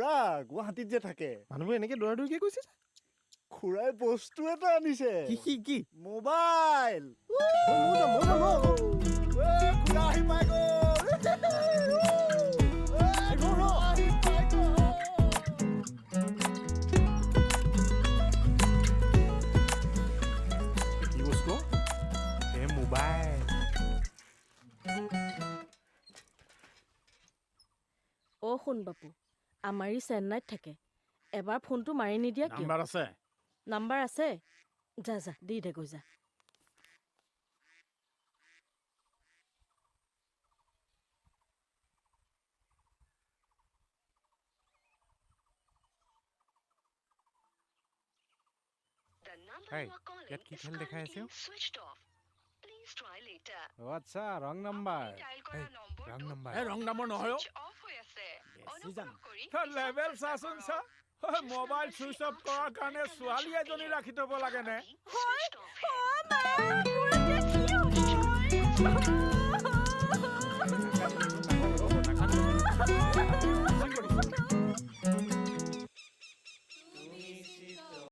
খুৰা গুৱাহাটীত যে থাকে মানুহবোৰ এনেকে দৌৰা দৌৰিকে কৈছে খুৰাই বস্তু এটা আনিছে কি মোবাইল ময়ো যাম খুৰা আহি পাই গ'ল আহি পাই গ'ল। কি বস্তু মোবাইল শুন বাপু আমাৰ ই চেন্নাইত থাকে এবাৰ ফোনটো মাৰি নিদিয়া কিয় নাম্বাৰ আছে নাম্বাৰ আছে যা যা দি দে গৈ যা ইয়াত কি খেল দেখাই আছে আচ্ছা ৰং নাম্বাৰ ৰং নম্বৰ নহয় লেভেল চাচোন চা মোবাইল চুইচ অফ কৰাৰ কাৰণে ছোৱালী এজনী ৰাখি থব লাগে নে